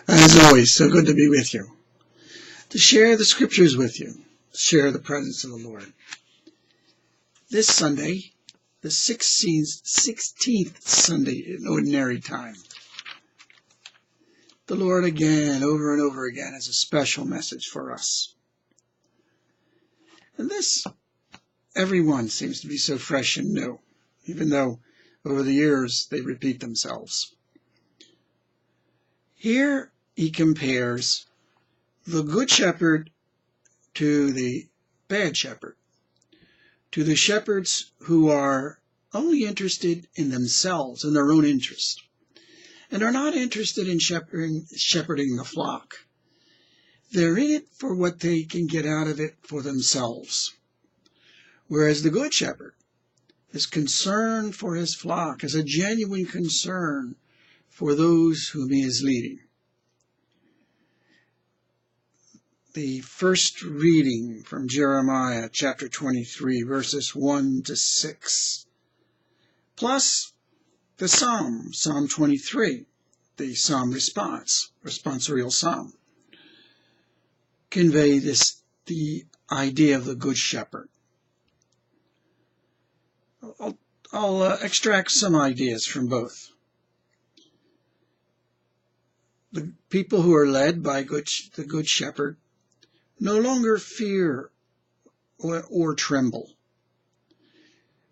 As always, so good to be with you, to share the scriptures with you, to share the presence of the Lord. This Sunday, the 16th Sunday in Ordinary Time, the Lord again, over and over again, has a special message for us. And this, everyone seems to be so fresh and new, even though over the years they repeat themselves. Here he compares the good shepherd to the bad shepherd, to the shepherds who are only interested in themselves and their own interest, and are not interested in shepherding the flock. They're in it for what they can get out of it for themselves. Whereas the good shepherd is concerned for his flock, has a genuine concern for those whom he is leading. The first reading from Jeremiah chapter 23, verses 1 to 6, plus the Psalm 23, the Psalm responsorial Psalm, convey the idea of the Good Shepherd. I'll extract some ideas from both. The people who are led by the Good Shepherd no longer fear or tremble.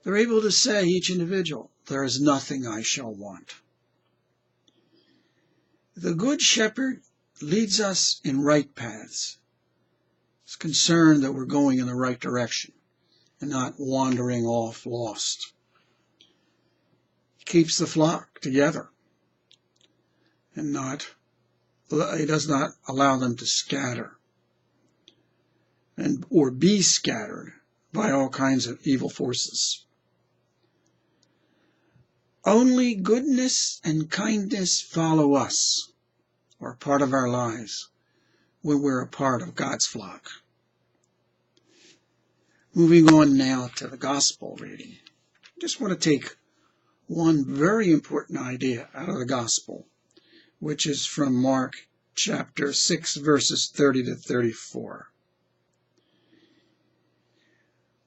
They're able to say, each individual, there is nothing I shall want. The Good Shepherd leads us in right paths. He's concerned that we're going in the right direction and not wandering off lost. He keeps the flock together and he does not allow them to scatter or be scattered by all kinds of evil forces. Only goodness and kindness follow us, or part of our lives, when we're a part of God's flock. Moving on now to the gospel reading. I just want to take one very important idea out of the gospel, which is from Mark chapter 6, verses 30 to 34.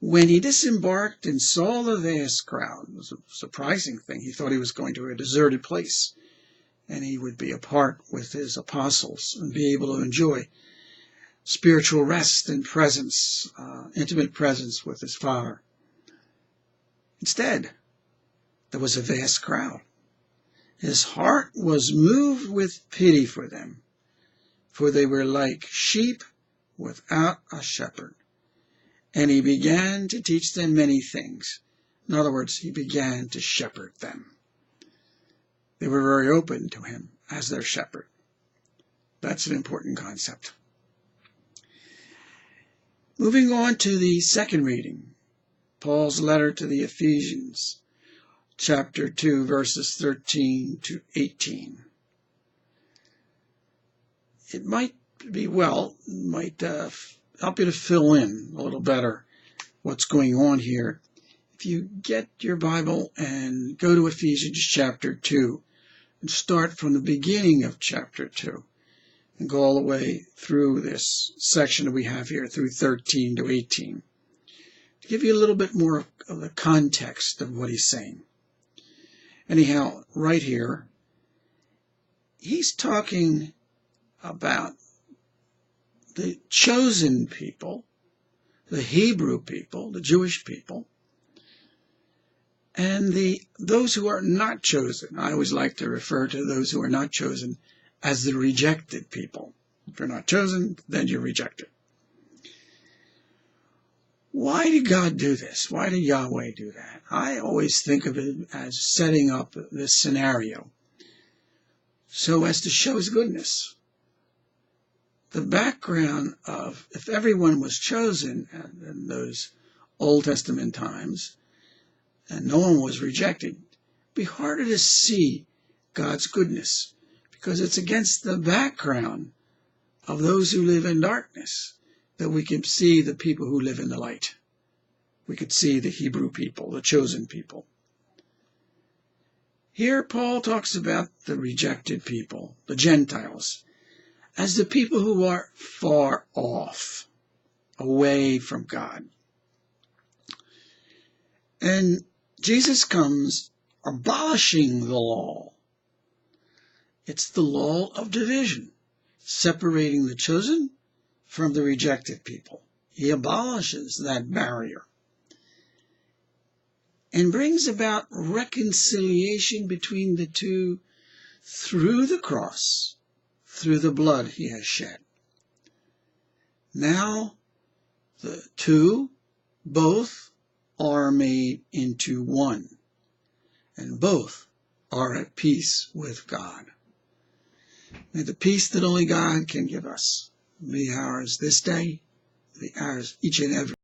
When he disembarked and saw the vast crowd, it was a surprising thing. He thought he was going to a deserted place, and he would be apart with his apostles and be able to enjoy spiritual rest and presence, intimate presence with his Father. Instead, there was a vast crowd. His heart was moved with pity for them, for they were like sheep without a shepherd. And he began to teach them many things. In other words, he began to shepherd them. They were very open to him as their shepherd. That's an important concept. Moving on to the second reading, Paul's letter to the Ephesians, chapter 2, verses 13 to 18. It might help you to fill in a little better what's going on here. If you get your Bible and go to Ephesians chapter 2 and start from the beginning of chapter 2 and go all the way through this section that we have here through 13 to 18, to give you a little bit more of the context of what he's saying. Anyhow, right here, he's talking about the chosen people, the Hebrew people, the Jewish people, and those who are not chosen. I always like to refer to those who are not chosen as the rejected people. If you're not chosen, then you're rejected. Why did God do this? Why did Yahweh do that? I always think of it as setting up this scenario so as to show his goodness. The background of, if everyone was chosen in those Old Testament times and no one was rejected, it'd be harder to see God's goodness because it's against the background of those who live in darkness that we can see the people who live in the light. We could see the Hebrew people, the chosen people. Here Paul talks about the rejected people, the Gentiles, as the people who are far off, away from God. And Jesus comes abolishing the law. It's the law of division, separating the chosen from the rejected people. He abolishes that barrier and brings about reconciliation between the two through the cross, through the blood he has shed. Now the two, both, are made into one, and both are at peace with God. May the peace that only God can give us be ours this day, be ours each and every